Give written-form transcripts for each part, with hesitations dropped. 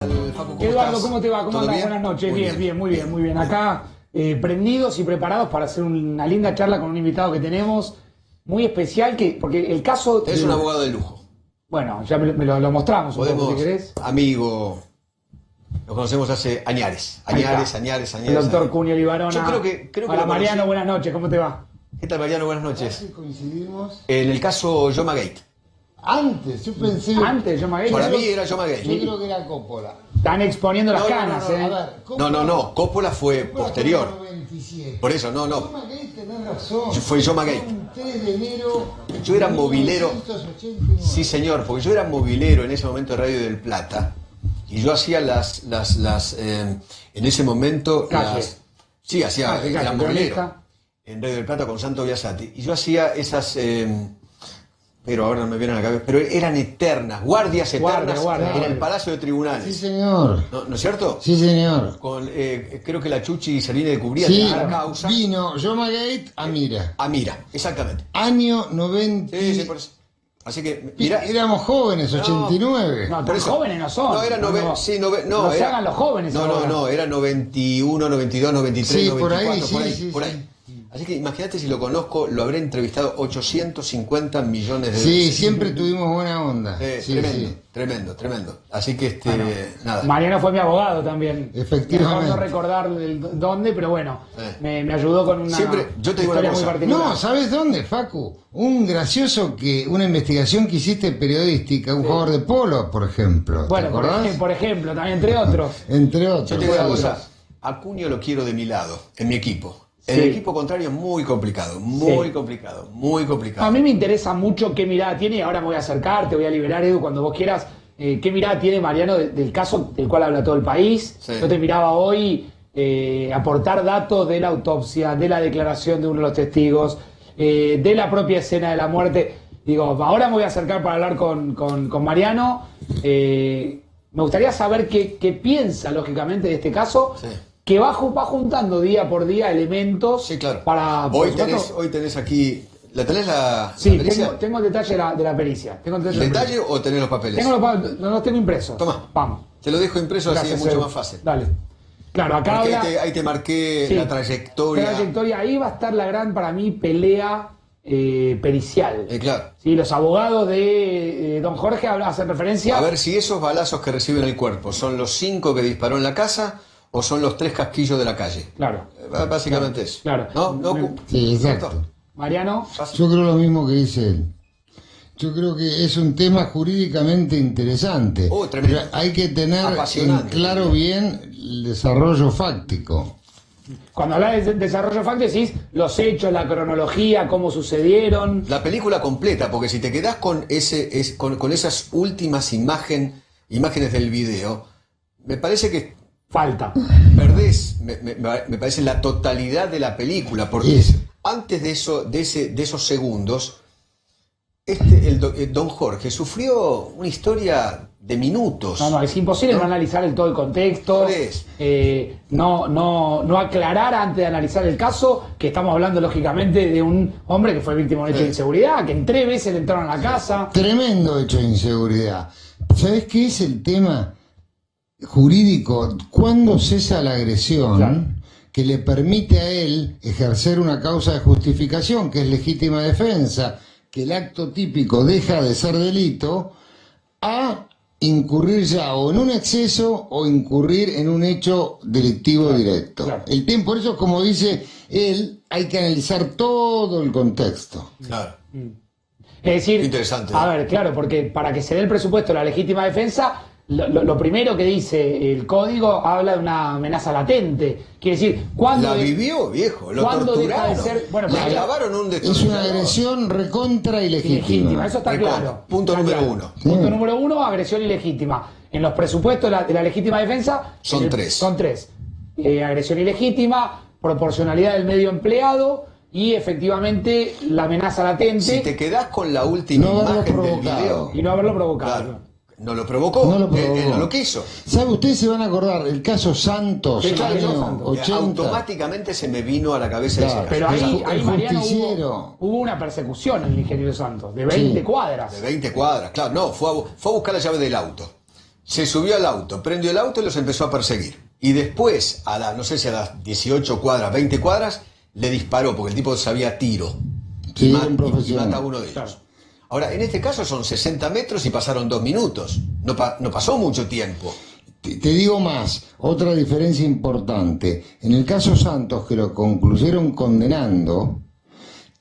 Facu, ¿cómo Eduardo, estás? ¿cómo te va? ¿Cómo ¿Todo andas? bien? Buenas noches. Muy Bien, muy bien, muy bien. Acá prendidos y preparados para hacer una linda charla con un invitado que tenemos muy especial, porque el caso... Es un abogado de lujo. Bueno, ya me lo mostramos un poco, Podemos, si querés. amigo, lo conocemos hace añares. Ahí está. Añares. El doctor Cunio Libarona. Yo creo que Hola, lo Mariano, conocí. buenas noches. ¿Cómo te va? ¿Qué tal, Mariano? Buenas noches. Casi coincidimos. En el caso Yoma Gate. Antes, yo pensé. Antes, yo me Para mí era Yoma Yo Gate. creo que era Coppola. Están exponiendo las No, no, canas, A ¿eh? ver, No. Coppola fue Coppola posterior. fue en el 97. Por eso, no. Yoma Gate, tenés razón. Fue Yoma Gate. Fue un 3 de enero. Yo era de movilero. 1989. Sí, señor, porque yo era movilero en ese momento de Radio del Plata. Y yo hacía en ese momento, Calle. sí, hacía, Calle, era movilero. cronista. En Radio del Plata con Santo Biasati. Y yo hacía esas, pero ahora no me vienen a la cabeza, pero eran eternas, guardias eternas Guardia. en el Palacio de Sí, Tribunales. señor. ¿No es cierto? Sí, señor. Con, creo que la Chuchi Servini de cubría Sí, la causa. vino Yoma Gate a Mira. Ah, mira, exactamente. Año 90. Sí, por eso. Así que, mira. Éramos jóvenes, 89. No, Por tan eso. jóvenes no son. No, era No se era, hagan los jóvenes ahora. No, era 91, 92, 93, Sí, por 94, ahí, sí, por sí, ahí. Así que imagínate si lo conozco, lo habré entrevistado 850 millones de Sí, veces. siempre tuvimos buena onda. Sí, tremendo, sí. tremendo. Así que nada. Mariano fue mi abogado también. Efectivamente. Mejor no recordar dónde, pero bueno, me ayudó con una Siempre, yo te digo una historia muy cosa. particular. No, ¿sabes dónde, Facu? Una investigación que hiciste periodística, un jugador de polo, por ejemplo. ¿Te Bueno, acordás? por ejemplo, también entre otros. Entre otros. Yo te digo una Sí. cosa, a Cunio lo quiero de mi lado, en mi equipo. Sí. El equipo contrario es muy complicado, muy complicado. A mí me interesa mucho qué mirada tiene, y ahora me voy a acercar, te voy a liberar, Edu, cuando vos quieras. ¿Qué mirada tiene Mariano del caso del cual habla todo el país? Sí. Yo te miraba hoy aportar datos de la autopsia, de la declaración de uno de los testigos, de la propia escena de la muerte. Digo, ahora me voy a acercar para hablar con Mariano. Me gustaría saber qué piensa, lógicamente, de este caso. Sí. Que va juntando día por día elementos Sí, claro. para... por Hoy tenés aquí, ¿la tenés la Sí, pericia? tengo el detalle de la pericia. Tengo el detalle ¿El de la detalle o tenés los papeles? pericia. Los tengo impresos. Toma. Vamos. Te lo dejo impreso, así es Gracias, mucho Edu. más fácil. Dale. Claro, acá Porque habla... ahí te marqué Sí. la trayectoria. Ahí va a estar la gran, para mí, pelea pericial. Claro. Sí, los abogados de don Jorge hacen referencia... A ver si esos balazos que recibe en el cuerpo son los 5 que disparó en la casa o son los 3 casquillos de la calle. Claro. Básicamente eso. Claro. ¿No? Sí, exacto. Mariano... Yo creo lo mismo que dice él. Yo creo que es un tema jurídicamente interesante. Oh, tremendo. Pero hay que tener en Apasionante. claro bien el desarrollo fáctico. Cuando hablas de desarrollo fáctico decís los hechos, la cronología, cómo sucedieron... La película completa, porque si te quedás con con esas últimas imágenes del video, me parece que Falta. perdés, me parece la totalidad de la película, porque Sí. antes de esos segundos, don Jorge sufrió una historia de minutos. No, es imposible no analizar todo el contexto, Por eso. no aclarar antes de analizar el caso, que estamos hablando lógicamente de un hombre que fue víctima de un hecho de inseguridad, que en 3 veces le entraron a la casa. Tremendo hecho de inseguridad. ¿Sabés qué es el tema jurídico? ¿Cuándo cesa la agresión Claro. que le permite a él ejercer una causa de justificación, que es legítima defensa, que el acto típico deja de ser delito, a incurrir ya o en un exceso o incurrir en un hecho delictivo directo? claro. El tiempo, por eso, como dice él, hay que analizar todo el contexto. Claro. Es decir, Interesante. a ver, claro, porque para que se dé el presupuesto de la legítima defensa, lo primero que dice el código habla de una amenaza latente. Quiere decir, ¿cuándo La vivió, viejo, lo ¿cuándo deja de torturaron. ser- bueno, le pero- clavaron un Es destornillador. una agresión recontra ilegítima? ilegítima. Eso está Recontra. claro. Punto Está número claro. 1. Punto Sí. número 1, agresión ilegítima. En los presupuestos de la legítima defensa... Son 3. Son 3. Agresión ilegítima, proporcionalidad del medio empleado y efectivamente la amenaza latente Si te quedás con la última No haberlo imagen del provocado. video, y no haberlo provocado. claro, no lo provocó, No lo provocó. él no lo quiso. ¿Sabe? Ustedes se van a acordar, el caso Santos, Sí, claro, año Santos. 80. Automáticamente se me vino a la cabeza Claro. ese caso. Pero ahí, El Mariano, justiciero. hubo una persecución en el ingeniero Santos, de 20 Sí. cuadras. De 20 cuadras, claro, no, fue a buscar la llave del auto. se subió al auto, prendió el auto y los empezó a perseguir. Y después, no sé si a las 18 cuadras, 20 cuadras, le disparó, porque el tipo sabía tiro. Sí, y un profesional. mata a uno de ellos. Claro. Ahora, en este caso son 60 metros y pasaron 2 minutos. No pasó mucho tiempo. Te digo más, otra diferencia importante. En el caso Santos, que lo concluyeron condenando,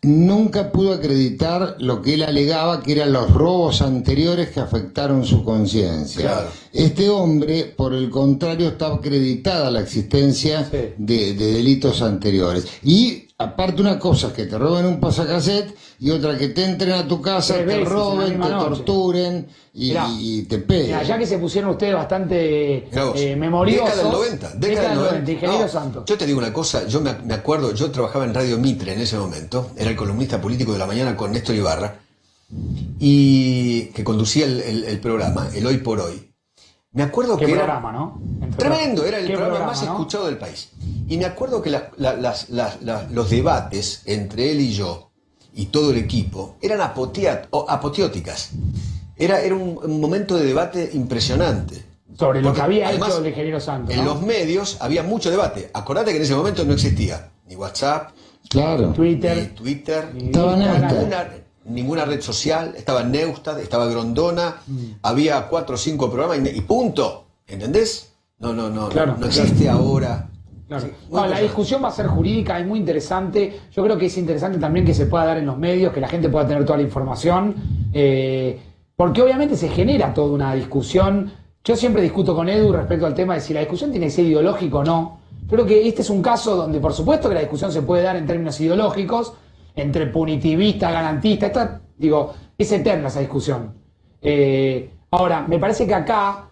nunca pudo acreditar lo que él alegaba que eran los robos anteriores que afectaron su conciencia. Claro. Este hombre, por el contrario, está acreditada la existencia Sí. de delitos anteriores. Y aparte una cosa es que te roben un pasacassette y otra que te entren a tu casa, 3 te veces en la roben, misma te noche. torturen Mirá, y te peguen. Mira, ya que se pusieron ustedes bastante Mirá vos, memoriosos. Década del 90. Década del 90, ingeniero No, Santos. yo te digo una cosa, yo me acuerdo, yo trabajaba en Radio Mitre en ese momento, era el columnista político de la mañana con Néstor Ibarra, y que conducía el programa, el Hoy por Hoy. Me acuerdo Qué que programa, ¿no? tremendo, era el Qué programa más ¿no? escuchado del país. Y me acuerdo que los debates entre él y yo, y todo el equipo, eran apoteóticas. Era un momento de debate impresionante. Sobre lo Porque, que había además, hecho el ingeniero Santos. En ¿no? los medios había mucho debate. Acordate que en ese momento no existía ni WhatsApp, Claro. ni Twitter. Twitter, Ni Estaba Instagram. ninguna red social. Estaba Neustad, estaba Grondona, había 4 o 5 programas y punto. ¿Entendés? No Claro, existe ahora. Claro. Sí, muy No, la impresionante. discusión va a ser jurídica, es muy interesante. Yo creo que es interesante también que se pueda dar en los medios, que la gente pueda tener toda la información, porque obviamente se genera toda una discusión. Yo siempre discuto con Edu respecto al tema de si la discusión tiene que ser ideológica o no. Creo que este es un caso donde, por supuesto, que la discusión se puede dar en términos ideológicos, entre punitivista, garantista, es eterna esa discusión. Ahora, me parece que acá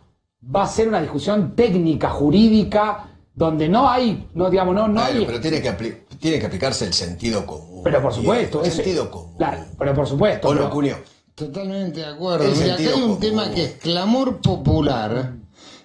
va a ser una discusión técnica, jurídica, donde no hay, Bueno, hay. pero tiene que aplicarse el sentido común. Pero por supuesto, el ese- sentido común. Claro, pero por supuesto. ¿O no, pero- Cunio? Totalmente de acuerdo. El Mira, acá sentido hay un común. tema que es clamor popular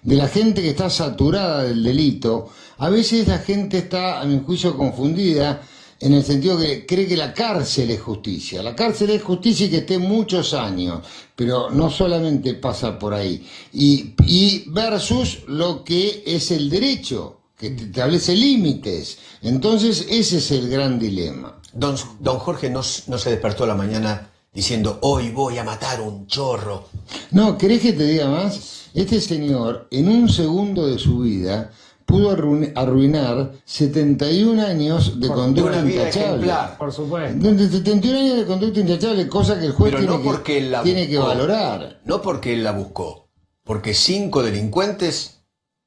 de la gente que está saturada del delito. A veces la gente está, a mi juicio, confundida en el sentido que cree que la cárcel es justicia. La cárcel es justicia y que esté muchos años, pero no solamente pasa por ahí. Y versus lo que es el derecho, que te establece límites. Entonces ese es el gran dilema. Don Jorge no se despertó a la mañana diciendo, hoy voy a matar un chorro. No, ¿querés que te diga más? Este señor, en un segundo de su vida, pudo arruinar 71 años de De conducta una vida intachable. ejemplar. Por supuesto. De 71 años de conducta intachable, cosa que el juez Pero no tiene, porque él la tiene que buscó. valorar. No porque él la buscó, porque 5 delincuentes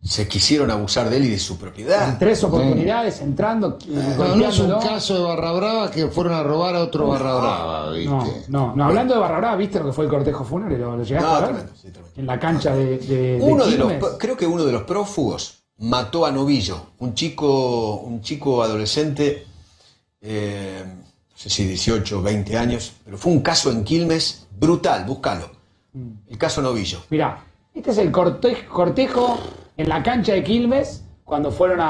se quisieron abusar de él y de su En propiedad. 3 oportunidades, entrando, No, no es un golpeándolo. caso de Barra Brava que fueron a robar a otro Barra Brava, ¿viste? No, hablando de Barra Brava, ¿viste lo que fue el cortejo fúnebre? ¿Lo llegaste No, a ver? tremendo, sí, tremendo. En la cancha de Quilmes. Creo que uno de los prófugos mató a Novillo, un chico adolescente, no sé si 18 o 20 años, pero fue un caso en Quilmes brutal, búscalo. El caso Novillo. Mirá, este es el cortejo en la cancha de Quilmes, cuando fueron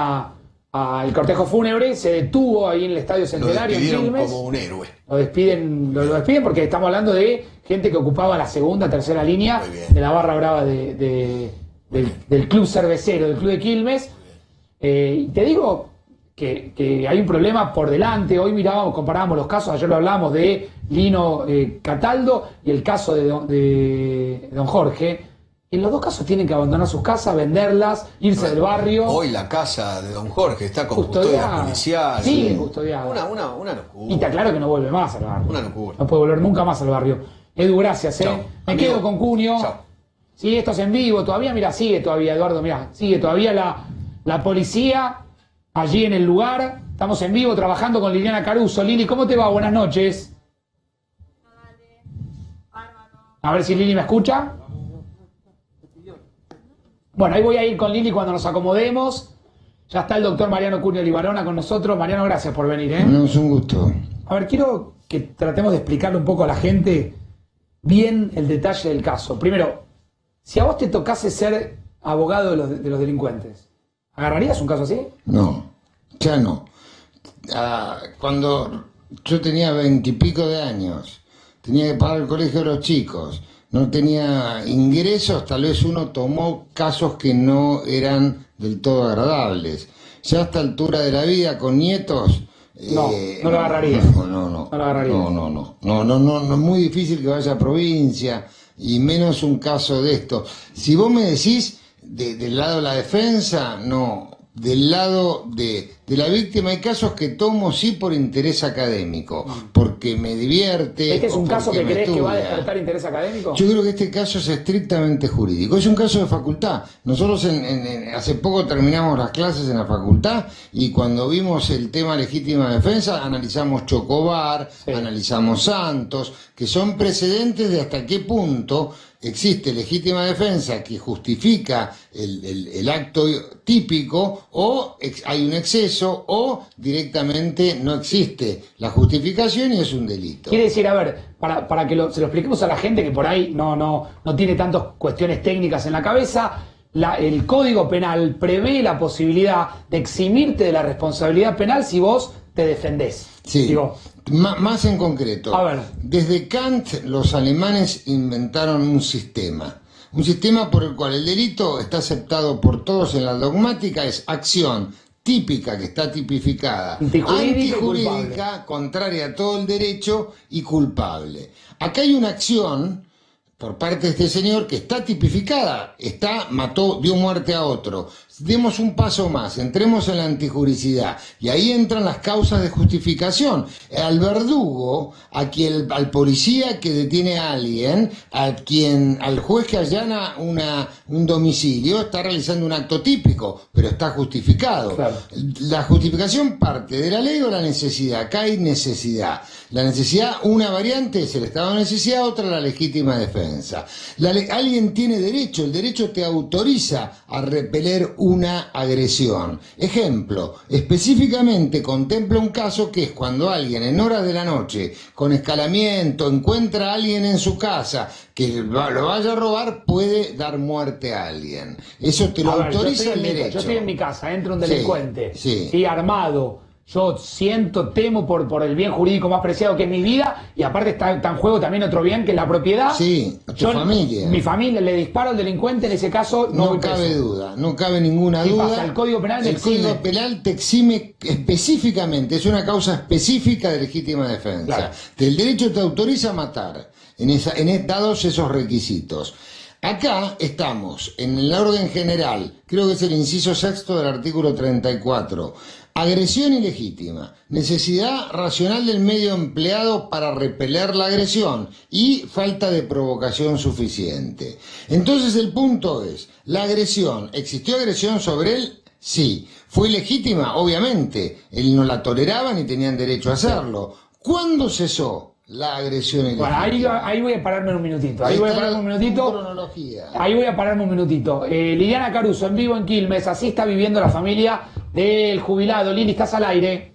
al cortejo fúnebre, se detuvo ahí en el Estadio Lo Centenario en despidieron Quilmes. como un héroe. Lo despiden porque estamos hablando de gente que ocupaba la segunda, tercera línea Muy bien. de la barra brava del club cervecero, del club de Quilmes. Y te digo que hay un problema por delante. Hoy comparábamos los casos, ayer lo hablamos de Lino Cataldo y el caso de don Jorge. En los dos casos tienen que abandonar sus casas, venderlas, irse del barrio. Hoy la casa de don Jorge está con custodia Custodiada. policial. Sigue custodiada. Una locura. Y te aclaro que no vuelve más al barrio. Una locura. No puede volver nunca más al barrio. Edu, gracias, Chao. Me Amigo. quedo con Cunio. Chao. Sí, esto es en vivo todavía. Mira, sigue todavía, Eduardo. Mira, sigue todavía la policía allí en el lugar. Estamos en vivo trabajando con Liliana Caruso. Lili, ¿cómo te va? Buenas noches. A ver si Lili me escucha. Bueno, ahí voy a ir con Lili cuando nos acomodemos. Ya está el doctor Mariano Cunio Libarona con nosotros. Mariano, gracias por venir, ¿eh? No, es un gusto. A ver, quiero que tratemos de explicarle un poco a la gente bien el detalle del caso. Primero, si a vos te tocase ser abogado de los delincuentes, ¿agarrarías un caso así? No, ya no. Cuando yo tenía 20 y pico de años, tenía que pagar el colegio de los chicos, no tenía ingresos, tal vez uno tomó casos que no eran del todo agradables. Ya a esta altura de la vida, con nietos... No lo agarraría. No lo agarraría. No, es muy difícil que vaya a provincia, y menos un caso de esto. Si vos me decís del lado de la defensa, no. Del lado de la víctima hay casos que tomo sí por interés académico, porque me divierte. ¿Este es un caso que crees estudia. que va a despertar interés académico? Yo creo que este caso es estrictamente jurídico, es un caso de facultad. Nosotros hace poco terminamos las clases en la facultad, y cuando vimos el tema legítima defensa analizamos Chocobar, analizamos Santos, que son precedentes de hasta qué punto existe legítima defensa que justifica el acto típico, o hay un exceso, o directamente no existe la justificación y es un delito. Quiere decir, a ver, para que se lo expliquemos a la gente que por ahí no tiene tantas cuestiones técnicas en la cabeza, el Código Penal prevé la posibilidad de eximirte de la responsabilidad penal si vos te defendés. Sí. Digo, más en concreto, a ver. Desde Kant los alemanes inventaron un sistema por el cual el delito está aceptado por todos en la dogmática, es acción típica que está tipificada, antijurídica, contraria a todo el derecho y culpable. Acá hay una acción por parte de este señor que está tipificada, dio muerte a otro. Demos un paso más, entremos en la antijuricidad, y ahí entran las causas de justificación. Al verdugo, al policía que detiene a alguien, al juez que allana un domicilio, está realizando un acto típico, pero está justificado. Claro. La justificación parte de la ley o la necesidad. Acá hay necesidad. La necesidad, una variante es el estado de necesidad, otra la legítima defensa. Alguien tiene derecho, el derecho te autoriza a repeler una agresión. Ejemplo, específicamente contempla un caso que es cuando alguien en horas de la noche, con escalamiento, encuentra a alguien en su casa que lo vaya a robar, puede dar muerte a alguien. Eso te lo autoriza el derecho. Yo estoy en mi casa, entra un delincuente, sí, armado. Yo temo por el bien jurídico más preciado que es mi vida, y aparte está en juego también otro bien que es la propiedad. Sí, tu familia. Mi familia, le disparo al delincuente, en ese caso no cabe duda, no cabe ninguna duda. Pasa? El Código Penal te exime específicamente, es una causa específica de legítima defensa. Claro. El derecho te autoriza a matar, dados esos requisitos. Acá estamos, en el orden general, creo que es el inciso sexto del artículo 34. Agresión ilegítima, necesidad racional del medio empleado para repeler la agresión y falta de provocación suficiente. Entonces el punto es, la agresión, ¿existió agresión sobre él? Sí. ¿Fue ilegítima? Obviamente. Él no la toleraba ni tenían derecho a hacerlo. ¿Cuándo cesó la agresión ilegítima? Bueno, ahí voy a pararme un minutito. Ahí voy a pararme un minutito. Liliana Caruso, en vivo en Quilmes, así está viviendo la familia del jubilado. Lili, estás al aire.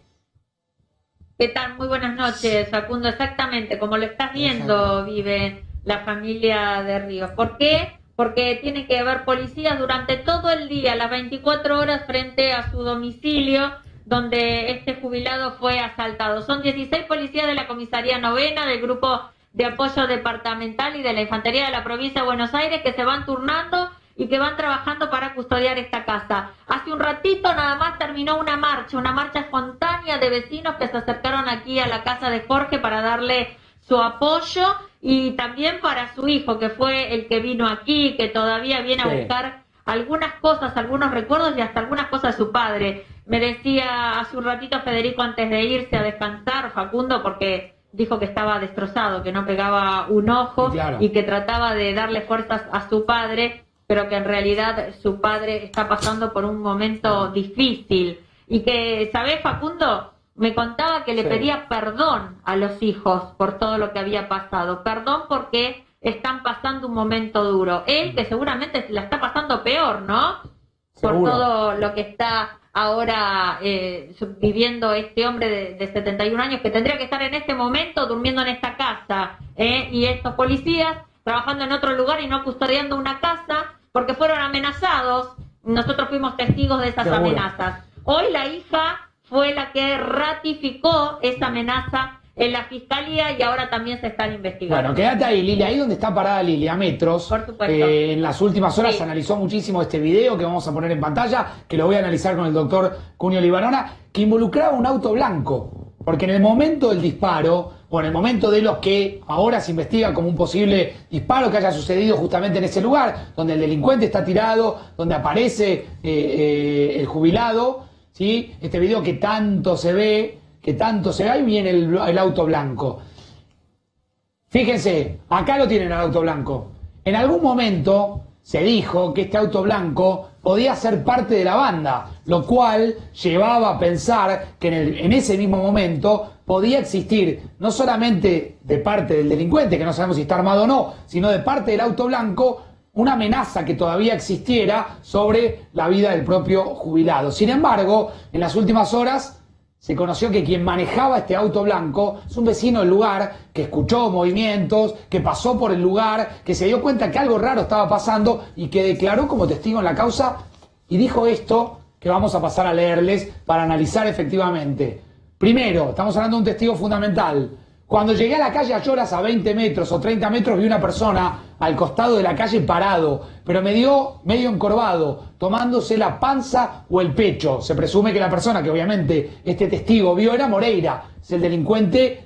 ¿Qué tal? Muy buenas noches, Facundo. Exactamente, como lo estás viendo, vive la familia de Ríos. ¿Por qué? Porque tiene que haber policías durante todo el día, las 24 horas, frente a su domicilio, donde este jubilado fue asaltado. Son 16 policías de la Comisaría Novena, del Grupo de Apoyo Departamental y de la Infantería de la Provincia de Buenos Aires, que se van turnando y que van trabajando para custodiar esta casa. Hace un ratito nada más terminó una marcha espontánea de vecinos que se acercaron aquí a la casa de Jorge para darle su apoyo, y también para su hijo, que fue el que vino aquí, que todavía viene a buscar algunas cosas, algunos recuerdos y hasta algunas cosas de su padre. Me decía hace un ratito Federico, antes de irse a descansar, Facundo, porque dijo que estaba destrozado, que no pegaba un ojo, y que trataba de darle fuerzas a su padre, pero que en realidad su padre está pasando por un momento difícil. Y que, ¿sabés, Facundo? Me contaba que le pedía perdón a los hijos por todo lo que había pasado. Perdón porque están pasando un momento duro. Él, que seguramente la está pasando peor, ¿no? Seguro. Por todo lo que está ahora viviendo este hombre de 71 años, que tendría que estar en este momento durmiendo en esta casa. Y estos policías trabajando en otro lugar y no custodiando una casa, porque fueron amenazados. Nosotros fuimos testigos de esas amenazas. Hoy la hija fue la que ratificó esa amenaza en la fiscalía y ahora también se están investigando. Bueno, quédate ahí, Lili, ahí donde está parada Lili, a metros. Por supuesto. En las últimas horas Sí. se analizó muchísimo este video que vamos a poner en pantalla, que lo voy a analizar con el doctor Cunio Libarona, que involucraba un auto blanco. Porque en el momento del disparo, o en el momento de los que ahora se investiga como un posible disparo que haya sucedido justamente en ese lugar, donde el delincuente está tirado, donde aparece el jubilado, ¿sí? Este video que tanto se ve, ahí viene el auto blanco. Fíjense, acá lo tienen al auto blanco. En algún momento se dijo que este auto blanco podía ser parte de la banda, lo cual llevaba a pensar que en ese mismo momento podía existir, no solamente de parte del delincuente, que no sabemos si está armado o no, sino de parte del auto blanco, una amenaza que todavía existiera sobre la vida del propio jubilado. Sin embargo, en las últimas horas se conoció que quien manejaba este auto blanco es un vecino del lugar que escuchó movimientos, que pasó por el lugar, que se dio cuenta que algo raro estaba pasando y que declaró como testigo en la causa y dijo esto que vamos a pasar a leerles para analizar efectivamente. Primero, estamos hablando de un testigo fundamental. Cuando llegué a la calle Ayolas a 20 metros o 30 metros vi una persona al costado de la calle parado, pero medio encorvado, tomándose la panza o el pecho. Se presume que la persona que obviamente este testigo vio era Moreira, es el delincuente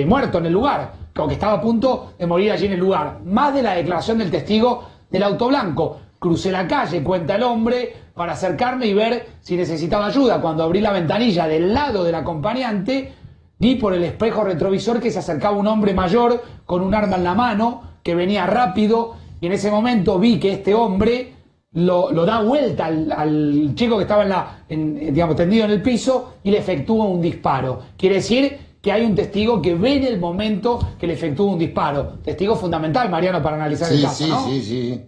muerto en el lugar, o que estaba a punto de morir allí en el lugar. Más de la declaración del testigo del auto blanco. Crucé la calle, cuenta el hombre, para acercarme y ver si necesitaba ayuda. Cuando abrí la ventanilla del lado del acompañante, vi por el espejo retrovisor que se acercaba un hombre mayor con un arma en la mano, que venía rápido, y en ese momento vi que este hombre lo da vuelta al chico que estaba digamos, tendido en el piso y le efectúa un disparo. Quiere decir que hay un testigo que ve en el momento que le efectúa un disparo. Testigo fundamental, Mariano, para analizar el caso, ¿no? Sí.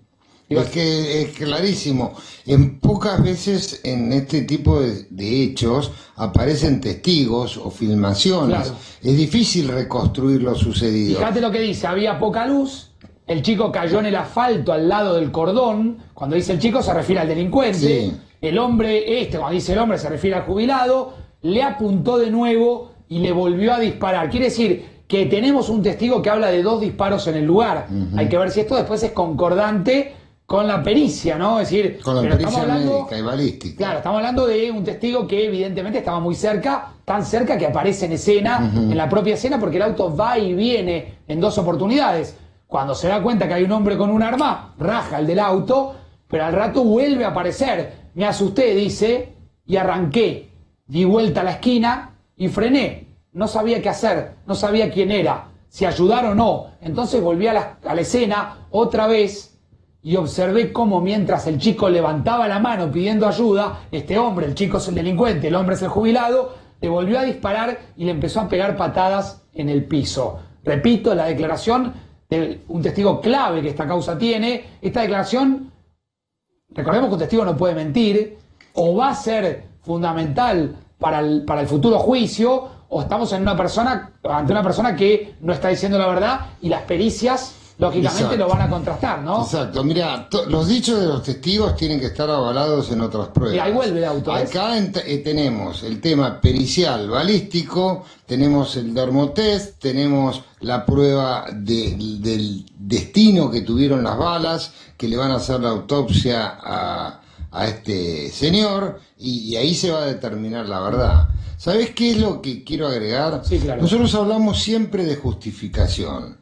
Es que es clarísimo. En pocas veces en este tipo de hechos aparecen testigos o filmaciones. Claro. Es difícil reconstruir lo sucedido. Fíjate lo que dice, había poca luz, el chico cayó en el asfalto al lado del cordón, cuando dice el chico se refiere al delincuente, Sí. El hombre, cuando dice el hombre se refiere al jubilado, le apuntó de nuevo y le volvió a disparar. Quiere decir que tenemos un testigo que habla de 2 disparos en el lugar. Hay que ver si esto después es concordante con la pericia, ¿no? Es decir, Con la pero pericia estamos hablando, médica y balística. claro, estamos hablando de un testigo que evidentemente estaba muy cerca, tan cerca que aparece en escena, en la propia escena, porque el auto va y viene en 2 oportunidades. Cuando se da cuenta que hay un hombre con un arma, raja el del auto, pero al rato vuelve a aparecer. Me asusté, dice, y arranqué. Di vuelta a la esquina y frené. No sabía qué hacer, no sabía quién era, si ayudar o no. Entonces volví a la escena otra vez y observé cómo mientras el chico levantaba la mano pidiendo ayuda, este hombre, el chico es el delincuente, el hombre es el jubilado, le volvió a disparar y le empezó a pegar patadas en el piso. Repito, la declaración de un testigo clave que esta causa tiene. Esta declaración, recordemos que un testigo no puede mentir, o va a ser fundamental para el futuro juicio, o estamos ante una persona que no está diciendo la verdad y las pericias lógicamente Exacto. lo van a contrastar, ¿no? Exacto, mira, los dichos de los testigos tienen que estar avalados en otras pruebas. Y ahí vuelve el auto. ¿ves? Acá tenemos el tema pericial balístico, tenemos el dermotest, tenemos la prueba del destino que tuvieron las balas, que le van a hacer la autopsia a este señor, y ahí se va a determinar la verdad. ¿Sabés qué es lo que quiero agregar? Sí, claro. Nosotros hablamos siempre de justificación,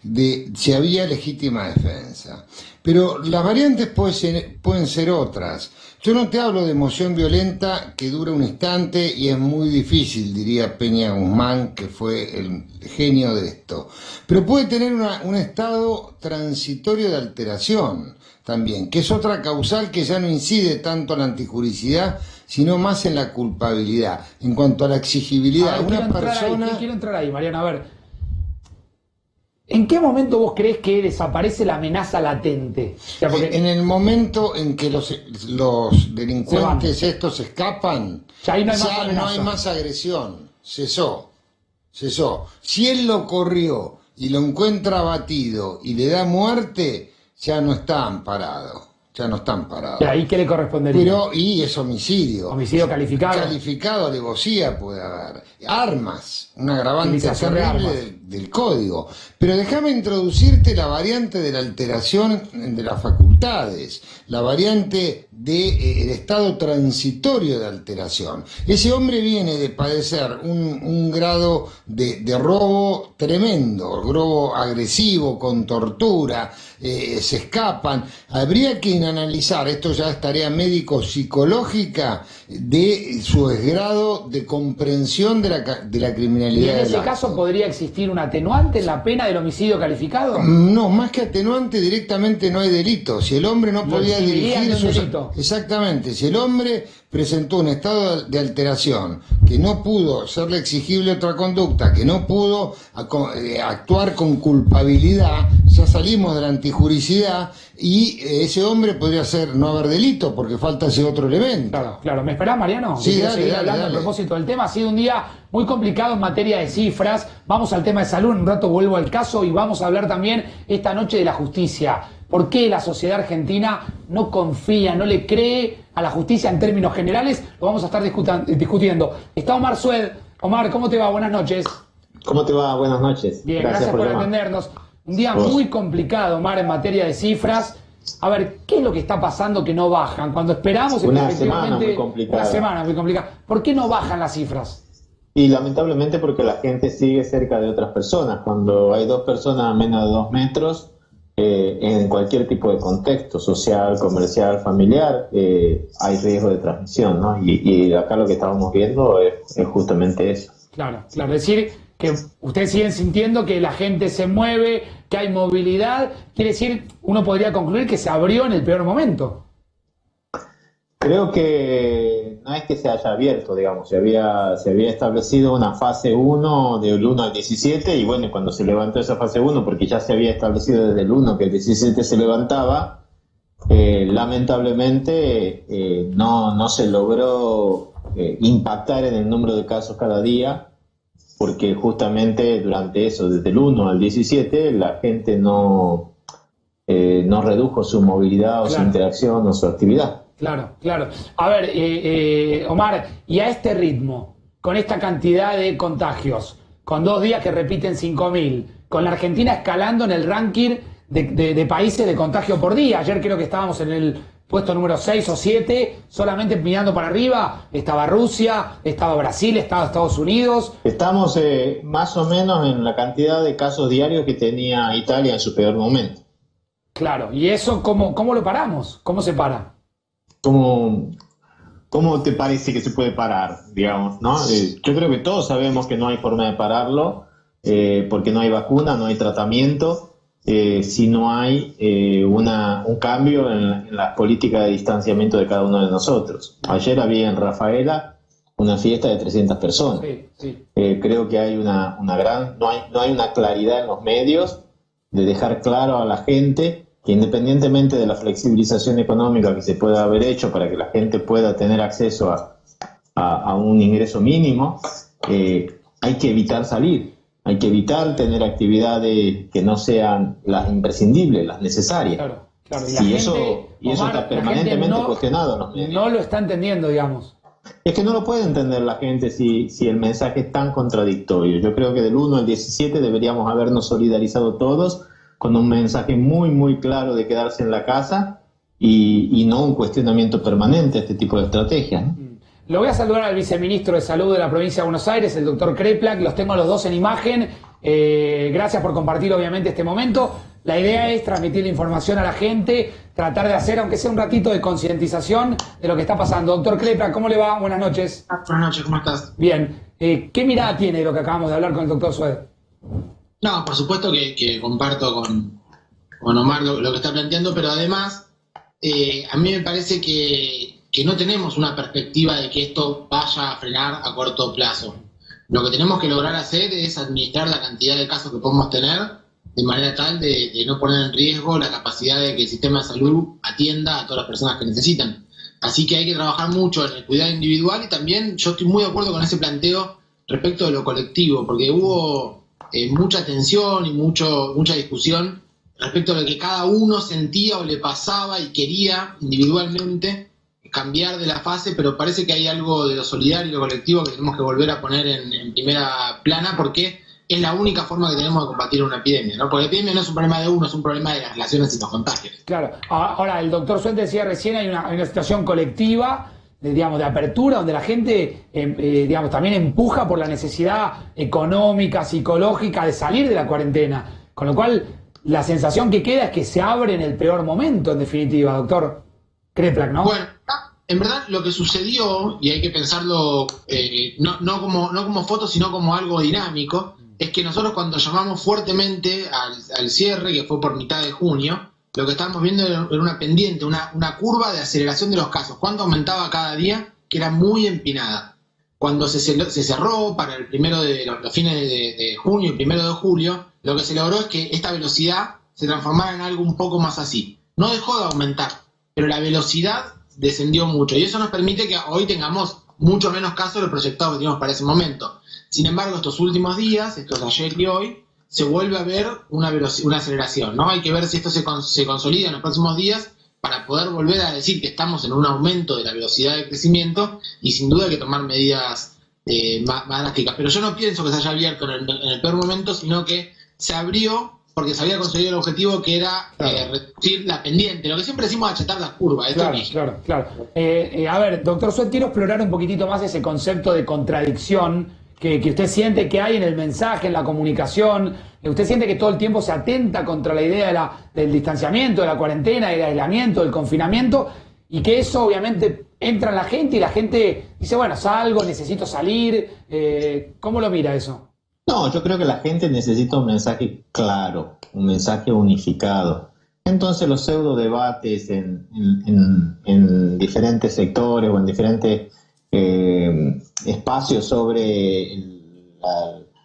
de si había legítima defensa, pero las variantes pueden ser otras. Yo no te hablo de emoción violenta que dura un instante y es muy difícil, diría Peña Guzmán, que fue el genio de esto, pero puede tener un estado transitorio de alteración también, que es otra causal que ya no incide tanto en la antijuricidad, sino más en la culpabilidad. En cuanto a la exigibilidad, A ver, una persona... quiero entrar ahí, Mariano, a ver. ¿En qué momento vos crees que desaparece la amenaza latente? O sea, porque En el momento en que los delincuentes estos escapan, Ya ahí no hay más ya amenaza. no hay más agresión, cesó. Si él lo corrió y lo encuentra abatido y le da muerte, ya no está amparado. ya no están parados. ¿Y ahí qué le correspondería? Pero, y es homicidio. Homicidio calificado. Calificado, alevosía puede haber. Armas, un agravante Utilización de terrible armas. del código. Pero déjame introducirte la variante de la alteración de las facultades, la variante del estado transitorio de alteración. Ese hombre viene de padecer un grado de robo tremendo, robo agresivo, con tortura, se escapan. Habría que analizar, esto ya es tarea médico-psicológica, de su grado de comprensión de la criminalidad. ¿Y en ese del caso acto. podría existir un atenuante en la pena del homicidio calificado? No, más que atenuante, directamente no hay delito. Si el hombre no Lo podía exhibirían dirigir de un sus... delito. Exactamente, si el hombre presentó un estado de alteración, que no pudo serle exigible otra conducta, que no pudo actuar con culpabilidad, ya salimos de la antijuricidad y ese hombre podría ser no haber delito porque falta ese otro elemento. Claro, claro. ¿Me esperás, Mariano? Sí, Quiero dale, seguir dale, hablando dale. a propósito del tema. Ha sido un día muy complicado en materia de cifras. Vamos al tema de salud, en un rato vuelvo al caso y vamos a hablar también esta noche de la justicia. ¿Por qué la sociedad argentina no confía, no le cree a la justicia en términos generales? Lo vamos a estar discutiendo. Está Omar Sued. Omar, ¿cómo te va? Buenas noches. ¿Cómo te va? Buenas noches. Bien, gracias por llamar. atendernos. Un día Vos. muy complicado, Omar, en materia de cifras. A ver, ¿qué es lo que está pasando que no bajan? Cuando esperamos Una efectivamente... semana muy complicada. Una semana muy complicada. ¿Por qué no bajan las cifras? Y lamentablemente porque la gente sigue cerca de otras personas. Cuando hay dos personas a menos de 2 metros, en cualquier tipo de contexto, social, comercial, familiar, hay riesgo de transmisión, ¿no? Y acá lo que estábamos viendo es justamente eso. Claro, claro. Es decir, que ustedes siguen sintiendo que la gente se mueve, que hay movilidad. Quiere decir, uno podría concluir que se abrió en el peor momento. Creo que no es que se haya abierto, digamos, se había establecido una fase 1 del 1 al 17 y bueno, cuando se levantó esa fase 1, porque ya se había establecido desde el 1 que el 17 se levantaba, lamentablemente no se logró impactar en el número de casos cada día, porque justamente durante eso, desde el 1 al 17, la gente no redujo su movilidad o su Claro. interacción o su actividad. Claro, claro. A ver, Omar, y a este ritmo, con esta cantidad de contagios, con 2 días que repiten 5.000, con la Argentina escalando en el ranking de países de contagio por día. Ayer creo que estábamos en el puesto número 6 o 7, solamente mirando para arriba, estaba Rusia, estaba Brasil, estaba Estados Unidos. Estamos más o menos en la cantidad de casos diarios que tenía Italia en su peor momento. Claro, ¿y eso cómo lo paramos? ¿Cómo se para? ¿Cómo te parece que se puede parar, digamos, ¿no? Yo creo que todos sabemos que no hay forma de pararlo, porque no hay vacuna, no hay tratamiento, si no hay un cambio en la política de distanciamiento de cada uno de nosotros. Ayer había en Rafaela una fiesta de 300 personas. Sí, sí. Creo que hay no hay una claridad en los medios de dejar claro a la gente que independientemente de la flexibilización económica que se pueda haber hecho para que la gente pueda tener acceso a un ingreso mínimo, hay que evitar salir, hay que evitar tener actividades que no sean las imprescindibles, las necesarias. Claro, claro. Y eso Omar, está la permanentemente gente cuestionado en los medios. no lo está entendiendo, digamos. Es que no lo puede entender la gente si el mensaje es tan contradictorio. Yo creo que del 1 al 17 deberíamos habernos solidarizado todos con un mensaje muy, muy claro de quedarse en la casa y no un cuestionamiento permanente a este tipo de estrategias, ¿no? Lo voy a saludar al viceministro de Salud de la provincia de Buenos Aires, el doctor Kreplak. Los tengo a los dos en imagen. Gracias por compartir, obviamente, este momento. La idea es transmitir la información a la gente, tratar de hacer, aunque sea un ratito de concientización de lo que está pasando. Doctor Kreplak, ¿cómo le va? Buenas noches. Buenas noches, ¿cómo estás? Bien. ¿Qué mirada tiene de lo que acabamos de hablar con el doctor Sued? No, por supuesto que comparto con Omar lo que está planteando, pero además a mí me parece que no tenemos una perspectiva de que esto vaya a frenar a corto plazo. Lo que tenemos que lograr hacer es administrar la cantidad de casos que podemos tener de manera tal de no poner en riesgo la capacidad de que el sistema de salud atienda a todas las personas que necesitan. Así que hay que trabajar mucho en el cuidado individual y también yo estoy muy de acuerdo con ese planteo respecto de lo colectivo, porque hubo mucha tensión y mucha discusión respecto a lo que cada uno sentía o le pasaba y quería individualmente cambiar de la fase, pero parece que hay algo de lo solidario y lo colectivo que tenemos que volver a poner en primera plana, porque es la única forma que tenemos de combatir una epidemia, ¿no? Porque la epidemia no es un problema de uno, es un problema de las relaciones y los contagios. Claro. Ahora, el doctor Suente decía recién, hay una situación colectiva, digamos, de apertura, donde la gente, digamos, también empuja por la necesidad económica, psicológica de salir de la cuarentena. Con lo cual, la sensación que queda es que se abre en el peor momento, en definitiva, doctor Kreplak, ¿no? Bueno, en verdad lo que sucedió, y hay que pensarlo no como foto, sino como algo dinámico, es que nosotros cuando llamamos fuertemente al cierre, que fue por mitad de junio, lo que estábamos viendo era una pendiente, una curva de aceleración de los casos. ¿Cuánto aumentaba cada día? Que era muy empinada. Cuando se cerró para el primero de los fines de junio y primero de julio, lo que se logró es que esta velocidad se transformara en algo un poco más así. No dejó de aumentar, pero la velocidad descendió mucho. Y eso nos permite que hoy tengamos mucho menos casos de los proyectados que teníamos para ese momento. Sin embargo, estos últimos días, estos ayer y hoy, se vuelve a ver una aceleración, ¿no? Hay que ver si esto se consolida en los próximos días para poder volver a decir que estamos en un aumento de la velocidad de crecimiento, y sin duda hay que tomar medidas más drásticas. Pero yo no pienso que se haya abierto en el peor momento, sino que se abrió porque se había conseguido el objetivo, que era reducir la pendiente, lo que siempre decimos, achatar la curva. Claro. A ver, doctor Suet, quiero explorar un poquitito más ese concepto de contradicción que usted siente que hay en el mensaje, en la comunicación. ¿Usted siente que todo el tiempo se atenta contra la idea del distanciamiento, de la cuarentena, del aislamiento, del confinamiento? Y que eso obviamente entra en la gente y la gente dice, bueno, salgo, necesito salir. ¿Cómo lo mira eso? No, yo creo que la gente necesita un mensaje claro, un mensaje unificado. Entonces los pseudo debates en diferentes sectores o en diferentes espacios sobre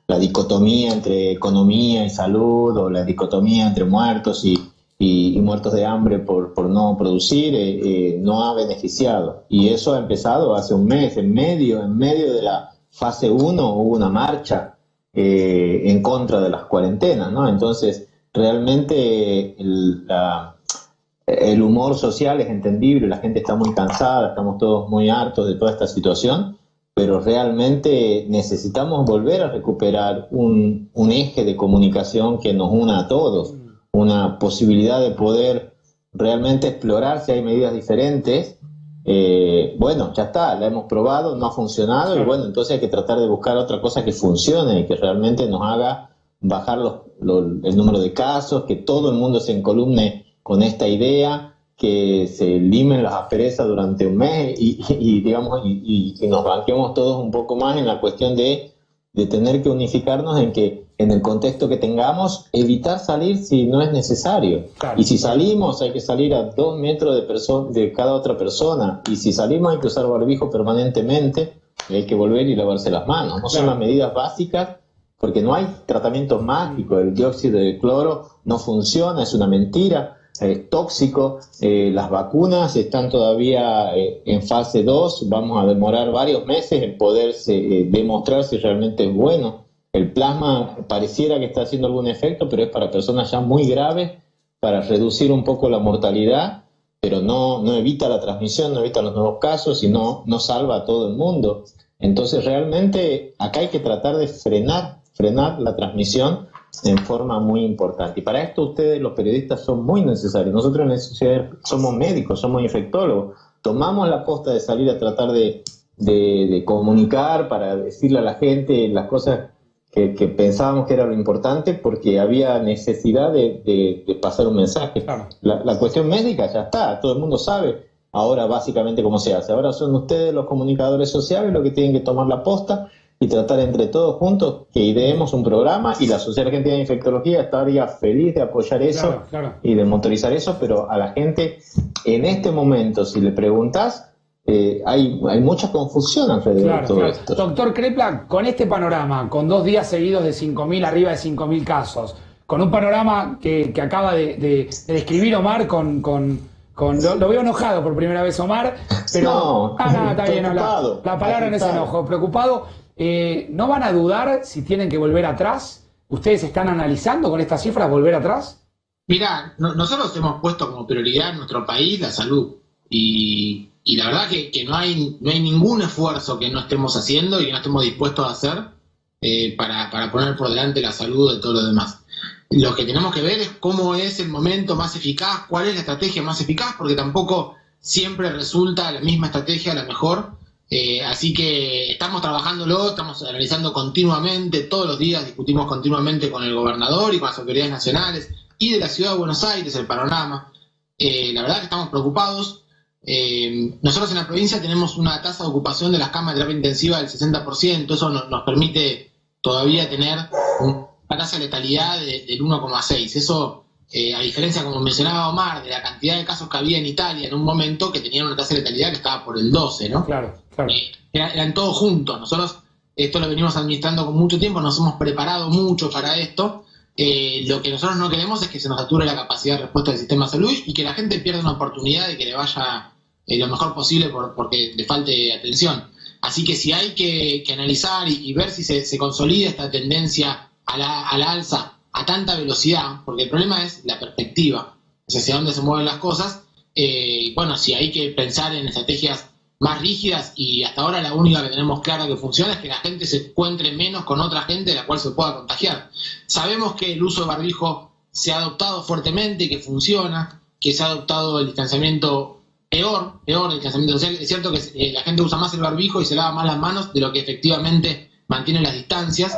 la dicotomía entre economía y salud, o la dicotomía entre muertos y muertos de hambre por no producir, no ha beneficiado. Y eso ha empezado hace un mes. En medio de la fase 1 hubo una marcha en contra de las cuarentenas, ¿no? Entonces, realmente el humor social es entendible, la gente está muy cansada, estamos todos muy hartos de toda esta situación, pero realmente necesitamos volver a recuperar un eje de comunicación que nos una a todos, una posibilidad de poder realmente explorar si hay medidas diferentes. Bueno, ya está, la hemos probado, no ha funcionado, y bueno, entonces hay que tratar de buscar otra cosa que funcione y que realmente nos haga bajar el número de casos, que todo el mundo se encolumne con esta idea, que se limen las asperezas durante un mes y digamos, y nos banquemos todos un poco más en la cuestión de tener que unificarnos en que en el contexto que tengamos, evitar salir si no es necesario. Claro. Y si salimos, hay que salir a 2 metros de cada otra persona. Y si salimos, hay que usar barbijo permanentemente, y hay que volver y lavarse las manos. No son las medidas básicas, porque no hay tratamiento mágico. El dióxido de cloro no funciona, es una mentira, es tóxico. Las vacunas están todavía en fase 2, vamos a demorar varios meses en poderse demostrar si realmente es bueno. El plasma pareciera que está haciendo algún efecto, pero es para personas ya muy graves, para reducir un poco la mortalidad, pero no evita la transmisión, no evita los nuevos casos y no salva a todo el mundo. Entonces realmente acá hay que tratar de frenar la transmisión en forma muy importante. Y para esto ustedes, los periodistas, son muy necesarios. Nosotros en la sociedad somos médicos, somos infectólogos. Tomamos la posta de salir a tratar de comunicar, para decirle a la gente las cosas que pensábamos que era lo importante, porque había necesidad de pasar un mensaje. Claro. La cuestión médica ya está, todo el mundo sabe ahora básicamente cómo se hace. Ahora son ustedes, los comunicadores sociales, los que tienen que tomar la posta y tratar entre todos juntos que ideemos un programa, y la Sociedad Argentina de Infectología estaría feliz de apoyar eso. Claro. Y de motorizar eso, pero a la gente en este momento, si le preguntas, hay mucha confusión alrededor de todo esto. Doctor Kreplak, con este panorama, con 2 días seguidos de 5.000, arriba de 5.000 casos, con un panorama que acaba de describir Omar lo veo enojado por primera vez, Omar, pero está bien, la palabra no es enojo, preocupado. ¿No van a dudar si tienen que volver atrás? ¿Ustedes están analizando con estas cifras volver atrás? Mirá, nosotros hemos puesto como prioridad en nuestro país la salud y la verdad que no hay ningún esfuerzo que no estemos haciendo y que no estemos dispuestos a hacer para poner por delante la salud de todo lo demás. Lo que tenemos que ver es cómo es el momento más eficaz, cuál es la estrategia más eficaz, porque tampoco siempre resulta la misma estrategia la mejor. Así que estamos trabajándolo, estamos analizando continuamente, todos los días discutimos continuamente con el gobernador y con las autoridades nacionales y de la ciudad de Buenos Aires, el panorama. La verdad que estamos preocupados. Nosotros en la provincia tenemos una tasa de ocupación de las camas de terapia intensiva del 60%, eso nos permite todavía tener una tasa de letalidad del 1,6. Eso, a diferencia, como mencionaba Omar, de la cantidad de casos que había en Italia en un momento que tenían una tasa de letalidad que estaba por el 12, ¿no? Claro. Eran todos juntos. Nosotros esto lo venimos administrando con mucho tiempo, nos hemos preparado mucho para esto. Lo que nosotros no queremos es que se nos sature la capacidad de respuesta del sistema de salud y que la gente pierda una oportunidad de que le vaya lo mejor posible porque le falte atención. Así que si hay que analizar y ver si se consolida esta tendencia a la alza a tanta velocidad, porque el problema es la perspectiva, es hacia dónde se mueven las cosas. Bueno, si hay que pensar en estrategias más rígidas, y hasta ahora la única que tenemos clara que funciona es que la gente se encuentre menos con otra gente de la cual se pueda contagiar. Sabemos que el uso de barbijo se ha adoptado fuertemente, que funciona, que se ha adoptado el distanciamiento peor el distanciamiento social. Es cierto que la gente usa más el barbijo y se lava más las manos de lo que efectivamente mantiene las distancias.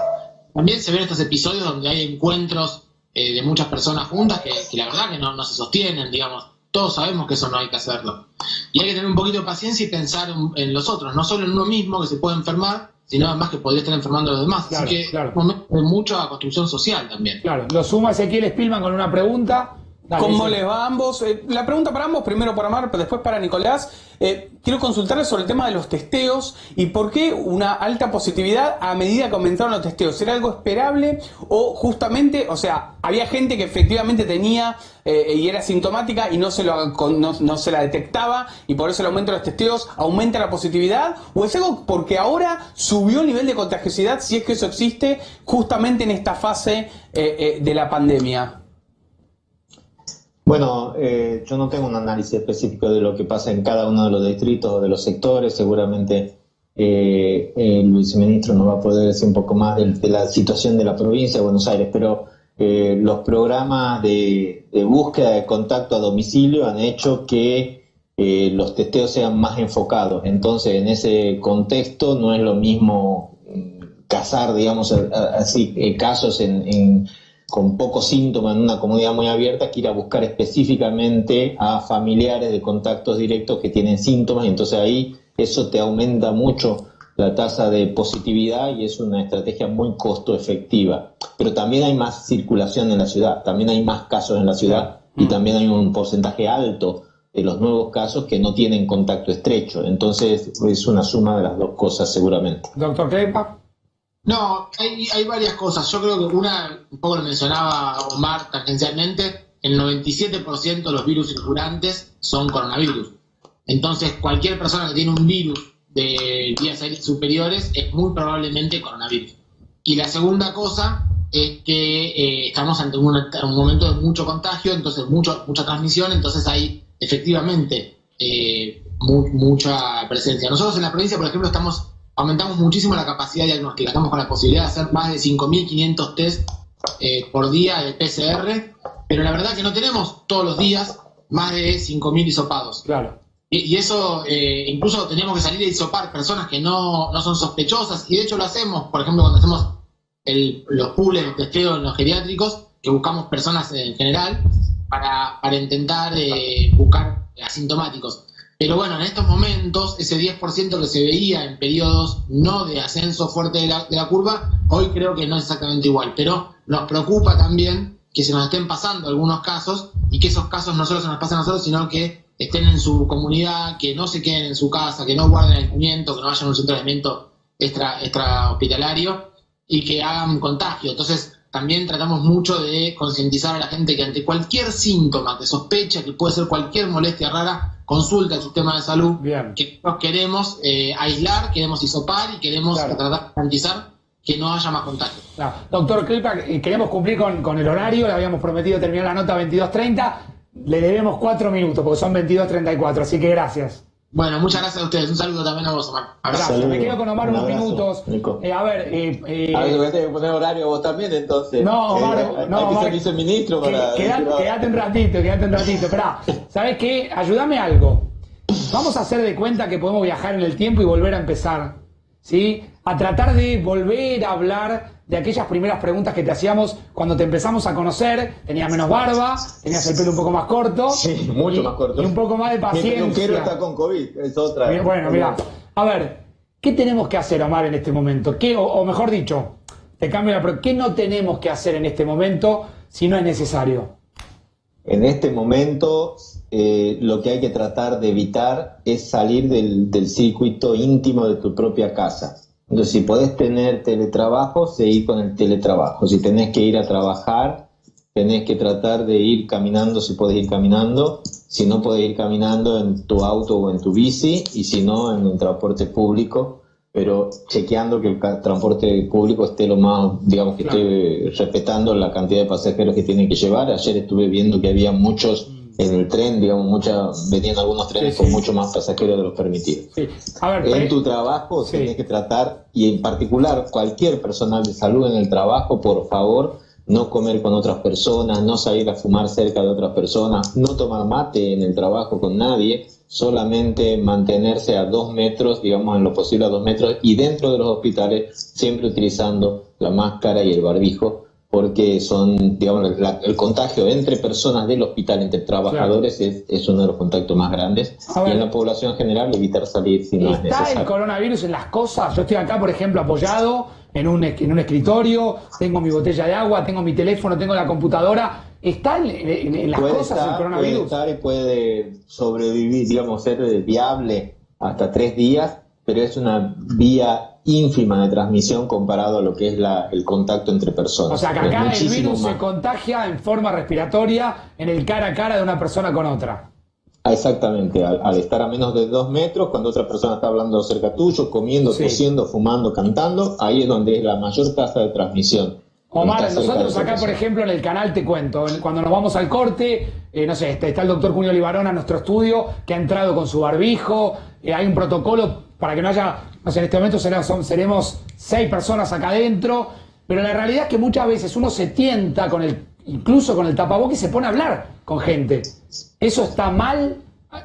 También se ven estos episodios donde hay encuentros de muchas personas juntas que la verdad que no se sostienen, digamos. Todos sabemos que eso no hay que hacerlo. Y hay que tener un poquito de paciencia y pensar en los otros, no solo en uno mismo que se puede enfermar, sino además que podría estar enfermando a los demás. Claro, así que claro. es un momento de mucha construcción social también. Claro, lo suma Ezequiel Spillman con una pregunta. Dale, ¿Cómo sí. les va a ambos? La pregunta para ambos, primero para Omar, pero después para Nicolás. Quiero consultarles sobre el tema de los testeos y por qué una alta positividad a medida que aumentaron los testeos. ¿Era algo esperable o justamente, o sea, había gente que efectivamente tenía y era sintomática y no se la detectaba y por eso el aumento de los testeos aumenta la positividad? ¿O es algo porque ahora subió el nivel de contagiosidad, si es que eso existe, justamente en esta fase de la pandemia? Bueno, yo no tengo un análisis específico de lo que pasa en cada uno de los distritos o de los sectores. Seguramente el viceministro nos va a poder decir un poco más de la situación de la provincia de Buenos Aires, pero los programas de búsqueda de contacto a domicilio han hecho que los testeos sean más enfocados. Entonces, en ese contexto no es lo mismo cazar, digamos, así casos con pocos síntomas en una comunidad muy abierta que ir a buscar específicamente a familiares de contactos directos que tienen síntomas, y entonces ahí eso te aumenta mucho la tasa de positividad y es una estrategia muy costo efectiva. Pero también hay más circulación en la ciudad, también hay más casos en la ciudad y también hay un porcentaje alto de los nuevos casos que no tienen contacto estrecho. Entonces es una suma de las dos cosas seguramente. Doctor Kleipa. No, hay varias cosas. Yo creo que una, un poco lo mencionaba Omar tangencialmente, el 97% de los virus circulantes son coronavirus. Entonces, cualquier persona que tiene un virus de vías aéreas superiores es muy probablemente coronavirus. Y la segunda cosa es que estamos ante un momento de mucho contagio, entonces mucha transmisión, entonces hay efectivamente mucha presencia. Nosotros en la provincia, por ejemplo, aumentamos muchísimo la capacidad diagnóstica. Estamos con la posibilidad de hacer más de 5.500 test por día de PCR, pero la verdad que no tenemos todos los días más de 5.000 hisopados. Claro. Y eso, incluso tenemos que salir a hisopar personas que no son sospechosas, y de hecho lo hacemos, por ejemplo, cuando hacemos los pools de testeo en los geriátricos, que buscamos personas en general para intentar buscar asintomáticos. Pero bueno, en estos momentos, ese 10% que se veía en periodos no de ascenso fuerte de la curva, hoy creo que no es exactamente igual. Pero nos preocupa también que se nos estén pasando algunos casos, y que esos casos no solo se nos pasen a nosotros, sino que estén en su comunidad, que no se queden en su casa, que no guarden aislamiento, que no vayan a un centro de aislamiento extra hospitalario y que hagan contagio. Entonces, también tratamos mucho de concientizar a la gente que ante cualquier síntoma que sospecha que puede ser cualquier molestia rara, consulta el sistema de salud. Bien. Que nosotros queremos aislar, queremos hisopar y queremos tratar de garantizar que no haya más contagio. Claro. Doctor Klipper, queremos cumplir con el horario, le habíamos prometido terminar la nota a 22:30, le debemos 4 minutos porque son 22:34, así que gracias. Bueno, muchas gracias a ustedes. Un saludo también a vos, Omar. Gracias. Saludos. Me quedo con Omar unos minutos. A ver, voy a tener que poner horario vos también, entonces. No, Omar, no, hay que Omar, ser viceministro para... Quédate un ratito. Esperá, ¿sabes qué? Ayúdame algo. Vamos a hacer de cuenta que podemos viajar en el tiempo y volver a empezar, ¿sí? A tratar de volver a hablar de aquellas primeras preguntas que te hacíamos cuando te empezamos a conocer. Tenías menos barba, tenías el pelo un poco más corto. Sí, mucho más corto. Y un poco más de paciencia. Mi peluquero está con COVID, es otra. Bueno, mira, a ver, ¿qué tenemos que hacer, Omar, en este momento? ¿Qué, o mejor dicho, te cambio la pregunta, ¿qué no tenemos que hacer en este momento si no es necesario? En este momento, lo que hay que tratar de evitar es salir del circuito íntimo de tu propia casa. Entonces, si podés tener teletrabajo, seguir con el teletrabajo. Si tenés que ir a trabajar, tenés que tratar de ir caminando si podés ir caminando. Si no podés ir caminando, en tu auto o en tu bici, y si no, en el transporte público, pero chequeando que el transporte público esté lo más, digamos, que esté respetando la cantidad de pasajeros que tienen que llevar. Ayer estuve viendo que había muchos en el tren, digamos, venían algunos trenes con mucho más pasajeros de los permitidos. Sí. A ver, en tu trabajo tienes que tratar, y en particular cualquier personal de salud en el trabajo, por favor, no comer con otras personas, no salir a fumar cerca de otras personas, no tomar mate en el trabajo con nadie, solamente mantenerse a 2 metros, digamos, en lo posible a 2 metros, y dentro de los hospitales siempre utilizando la máscara y el barbijo, porque son, digamos, el contagio entre personas del hospital, entre trabajadores, es uno de los contactos más grandes. Y en la población general, evitar salir si no es necesario. ¿Está el coronavirus en las cosas? Yo estoy acá, por ejemplo, apoyado en un escritorio, tengo mi botella de agua, tengo mi teléfono, tengo la computadora. ¿Está en las cosas el coronavirus? Puede estar y puede sobrevivir, digamos, ser viable hasta 3 días, pero es una vía ínfima de transmisión comparado a lo que es el contacto entre personas. O sea, que acá el virus se contagia en forma respiratoria en el cara a cara de una persona con otra. Exactamente, al estar a menos de 2 metros, cuando otra persona está hablando cerca tuyo, comiendo, tosiendo, fumando, cantando, ahí es donde es la mayor tasa de transmisión. Omar, nosotros acá, por ejemplo, en el canal te cuento, cuando nos vamos al corte, no sé, está el doctor Cunio Libarón a nuestro estudio, que ha entrado con su barbijo, hay un protocolo para que no haya, no sé, en este momento seremos 6 personas acá adentro, pero la realidad es que muchas veces uno se tienta incluso con el tapabocas y se pone a hablar con gente. ¿Eso está mal?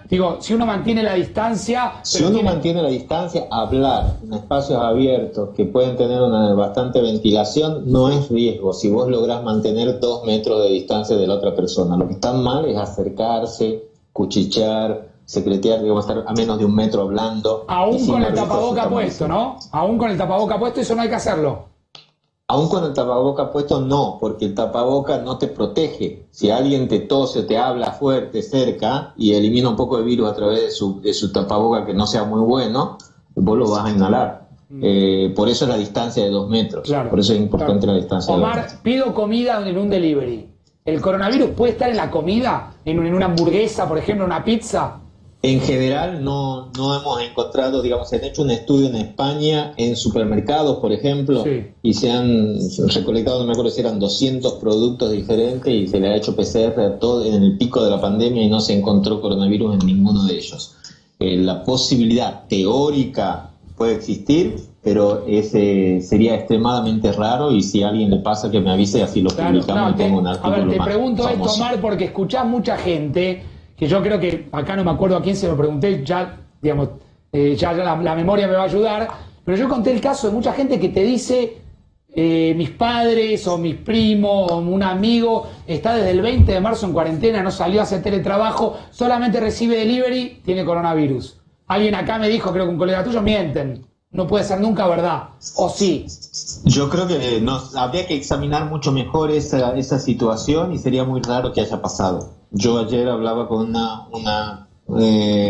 Digo, si uno mantiene la distancia... Si uno mantiene la distancia, hablar en espacios abiertos que pueden tener una bastante ventilación no es riesgo si vos lográs mantener 2 metros de distancia de la otra persona. Lo que está mal es acercarse, cuchichear, secretear, digamos, estar a menos de 1 metro hablando. Aún con el tapaboca puesto, ¿no? Aún con el tapaboca puesto, eso no hay que hacerlo. Aún con el tapaboca puesto, no, porque el tapaboca no te protege. Si alguien te tose o te habla fuerte cerca y elimina un poco de virus a través de su tapaboca que no sea muy bueno, vos lo vas a inhalar. Por eso la distancia de 2 metros. Claro, por eso es importante la distancia. Omar, pido comida en un delivery. ¿El coronavirus puede estar en la comida? ¿En una hamburguesa, por ejemplo, una pizza? En general no hemos encontrado, digamos, se han hecho un estudio en España en supermercados, por ejemplo, y se han recolectado, no me acuerdo si eran 200 productos diferentes y se le ha hecho PCR a todo en el pico de la pandemia y no se encontró coronavirus en ninguno de ellos. La posibilidad teórica puede existir, pero sería extremadamente raro, y si a alguien le pasa que me avise y así lo publicamos y pongo un artículo. A ver, te más pregunto famoso. esto, Omar, porque escuchás mucha gente, que yo creo que acá no me acuerdo a quién se lo pregunté, ya, digamos, ya la memoria me va a ayudar, pero yo conté el caso de mucha gente que te dice, mis padres o mis primos o un amigo está desde el 20 de marzo en cuarentena, no salió a hacer teletrabajo, solamente recibe delivery, tiene coronavirus. Alguien acá me dijo, creo que un colega tuyo, mienten. No puede ser nunca verdad, ¿o sí? Yo creo que habría que examinar mucho mejor esa situación, y sería muy raro que haya pasado. Yo ayer hablaba con una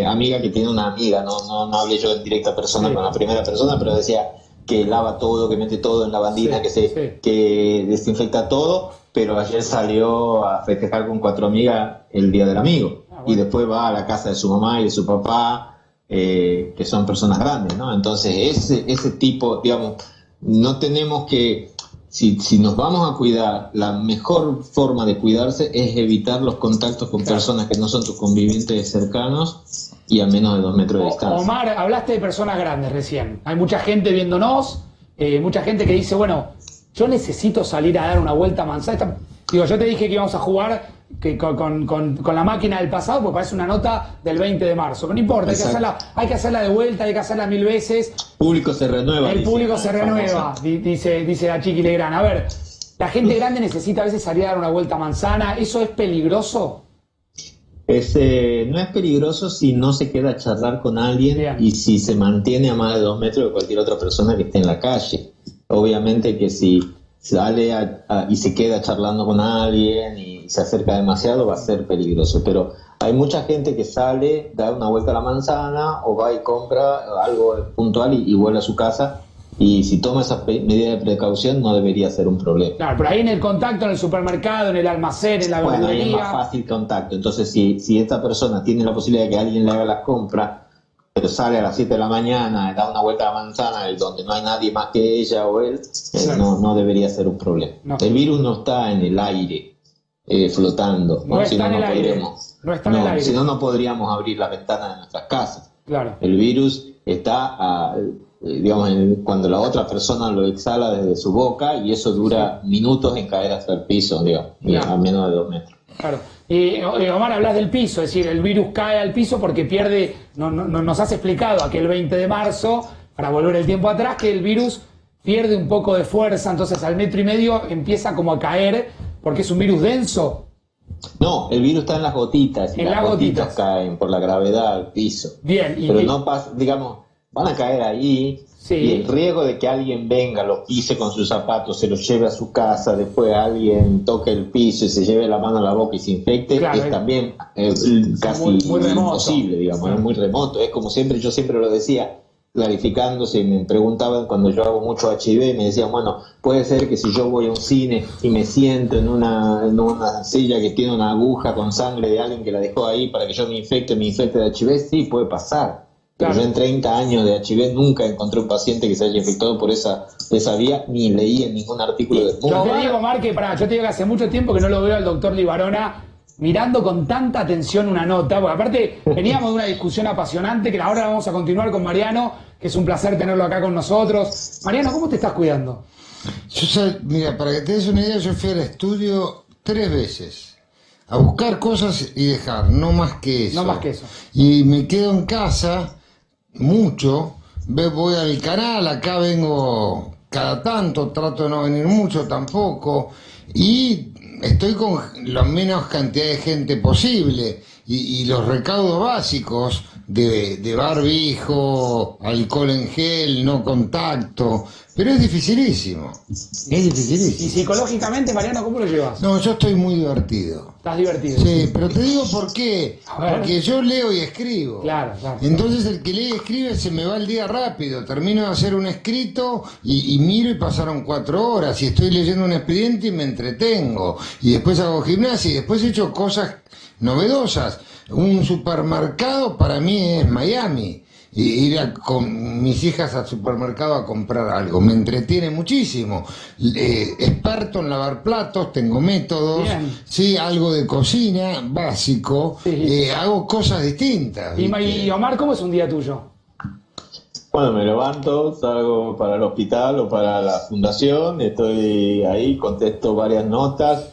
amiga que tiene una amiga, no hablé yo en directa persona con la primera persona, pero decía que lava todo, que mete todo en la bandina, que desinfecta todo, pero ayer salió a festejar con 4 amigas el Día del Amigo, y después va a la casa de su mamá y de su papá, que son personas grandes, ¿no? Entonces ese tipo, digamos, no tenemos que, si nos vamos a cuidar, la mejor forma de cuidarse es evitar los contactos con personas que no son tus convivientes cercanos y a menos de 2 metros de distancia. Omar, hablaste de personas grandes recién. Hay mucha gente viéndonos, mucha gente que dice, bueno, yo necesito salir a dar una vuelta a manzana. Digo, yo te dije que íbamos a jugar con la máquina del pasado, porque parece una nota del 20 de marzo. Pero no importa, hay que hacerla de vuelta, hay que hacerla 1000 veces. El público se renueva. El público se renueva, dice la Chiqui Legrand. A ver, la gente grande necesita a veces salir a dar una vuelta a manzana. ¿Eso es peligroso? No es peligroso si no se queda a charlar con alguien. Bien. Y si se mantiene a más de 2 metros de cualquier otra persona que esté en la calle. Obviamente que si sale y se queda charlando con alguien y se acerca demasiado, va a ser peligroso. Pero hay mucha gente que sale, da una vuelta a la manzana o va y compra algo puntual y vuelve a su casa. Y si toma esa medida de precaución, no debería ser un problema. Claro, pero ahí en el contacto, en el supermercado, en el almacén, en la verdulería... Bueno, ahí es más fácil contacto. Entonces, si esta persona tiene la posibilidad de que alguien le haga las compras, pero sale a las 7 de la mañana, da una vuelta a la manzana donde no hay nadie más que ella o él, no debería ser un problema. No. El virus no está en el aire, flotando. No está en el aire. No está en el aire. Si no, no podríamos abrir la ventana de nuestras casas. Claro. El virus está, cuando la otra persona lo exhala desde su boca y eso dura minutos en caer hasta el piso, a menos de 2 metros. Claro. Omar, hablas del piso, es decir, el virus cae al piso porque pierde, nos has explicado aquel 20 de marzo, para volver el tiempo atrás, que el virus pierde un poco de fuerza, entonces al 1,5 metros empieza como a caer, porque es un virus denso. No, el virus está en las gotitas, y las gotitas caen por la gravedad al piso. Bien. Pero no pasa, van a caer ahí. Sí. Y el riesgo de que alguien venga, lo pise con sus zapatos, se lo lleve a su casa, después alguien toque el piso y se lleve la mano a la boca y se infecte, claro, es también casi muy imposible, es muy remoto. Es como yo siempre lo decía, clarificándose, me preguntaban cuando yo hago mucho HIV, me decían, bueno, puede ser que si yo voy a un cine y me siento en una silla que tiene una aguja con sangre de alguien que la dejó ahí para que yo me infecte de HIV, sí, puede pasar. Pero yo en 30 años de HIV nunca encontré un paciente que se haya infectado por esa vía, ni leí en ningún artículo del mundo. Yo te digo, Omar, yo te digo que hace mucho tiempo que no lo veo al doctor Libarona mirando con tanta atención una nota, porque aparte veníamos de una discusión apasionante que ahora vamos a continuar con Mariano, que es un placer tenerlo acá con nosotros. Mariano, ¿cómo te estás cuidando? Mira, para que te des una idea, yo fui al estudio 3 veces. A buscar cosas y dejar, no más que eso. No más que eso. Y me quedo en casa mucho, voy al canal, acá vengo cada tanto, trato de no venir mucho tampoco, y estoy con la menos cantidad de gente posible, y los recaudos básicos de barbijo, alcohol en gel, no contacto, pero es dificilísimo. ¿Y psicológicamente, Mariano, cómo lo llevas? No, yo estoy muy divertido. ¿Estás divertido? Sí, pero te digo por qué. Porque yo leo y escribo. Claro. Entonces el que lee y escribe se me va el día rápido. Termino de hacer un escrito y miro y pasaron 4 horas. Y estoy leyendo un expediente y me entretengo. Y después hago gimnasia y después he hecho cosas novedosas. Un supermercado para mí es Miami. Ir con mis hijas al supermercado a comprar algo, me entretiene muchísimo. Experto en lavar platos, tengo métodos. Bien. Sí, algo de cocina básico. Sí. Hago cosas distintas. Y Omar, ¿cómo es un día tuyo? Bueno, me levanto, salgo para el hospital o para la fundación, estoy ahí, contesto varias notas.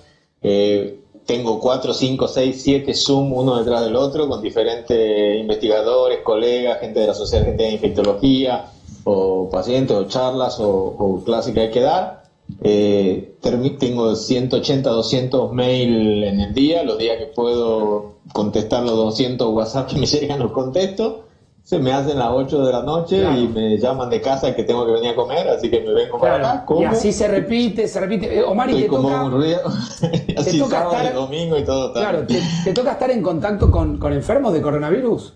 Tengo 4, 5, 6, 7 Zoom uno detrás del otro con diferentes investigadores, colegas, gente de la Sociedad Argentina de Infectología, o pacientes, o charlas, o clases que hay que dar. Tengo 180, 200 mail en el día, los días que puedo contestar los 200 WhatsApp que me llegan los contesto. Se me hacen las 8 de la noche, claro, y me llaman de casa que tengo que venir a comer, así que me vengo para acá, como. Y así se repite. Omar, y te toca... Así sábado y domingo y todo. Claro, ¿te toca estar en contacto con enfermos de coronavirus?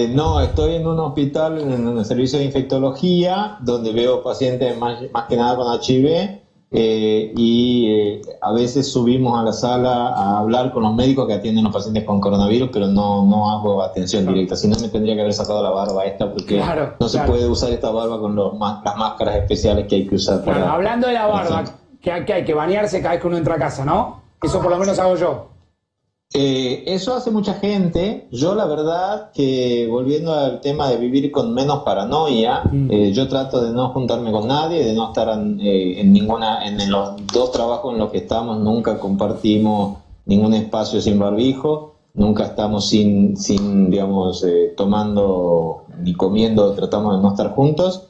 No, estoy en un hospital, en el servicio de infectología, donde veo pacientes más que nada con HIV, A veces subimos a la sala a hablar con los médicos que atienden a los pacientes con coronavirus, pero no hago atención directa. Si no, me tendría que haber sacado la barba esta, porque no se puede usar esta barba con las máscaras especiales que hay que usar. Claro, hablando de la barba, que hay que bañarse cada vez que uno entra a casa, ¿no? Eso por lo menos hago yo. Eso hace mucha gente. Yo la verdad que, volviendo al tema de vivir con menos paranoia, yo trato de no juntarme con nadie, de no estar en los 2 trabajos en los que estamos, nunca compartimos ningún espacio sin barbijo, nunca estamos sin tomando ni comiendo, tratamos de no estar juntos.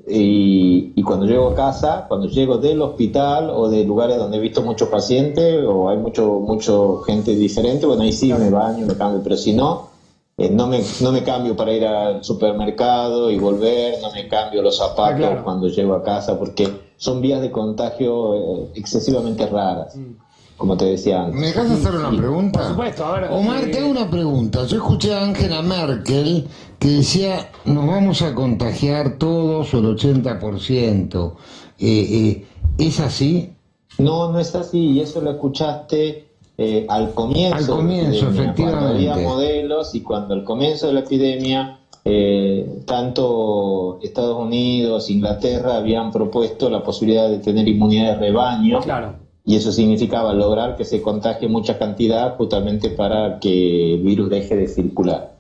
Y cuando llego a casa, cuando llego del hospital o de lugares donde he visto muchos pacientes o hay mucho gente diferente, bueno, ahí sí me baño, me cambio, pero si no, no me cambio para ir al supermercado y volver, no me cambio los zapatos cuando llego a casa, porque son vías de contagio excesivamente raras, como te decía antes. ¿Me dejas hacer una pregunta? Por supuesto, a ver. Omar, te hago una pregunta. Yo escuché a Angela Merkel que decía, nos vamos a contagiar todos o el 80%. ¿Es así? No es así, y eso lo escuchaste al comienzo. Al comienzo, efectivamente. Cuando había modelos y cuando al comienzo de la epidemia, tanto Estados Unidos, Inglaterra habían propuesto la posibilidad de tener inmunidad de rebaño. Claro. Y eso significaba lograr que se contagie mucha cantidad justamente para que el virus deje de circular.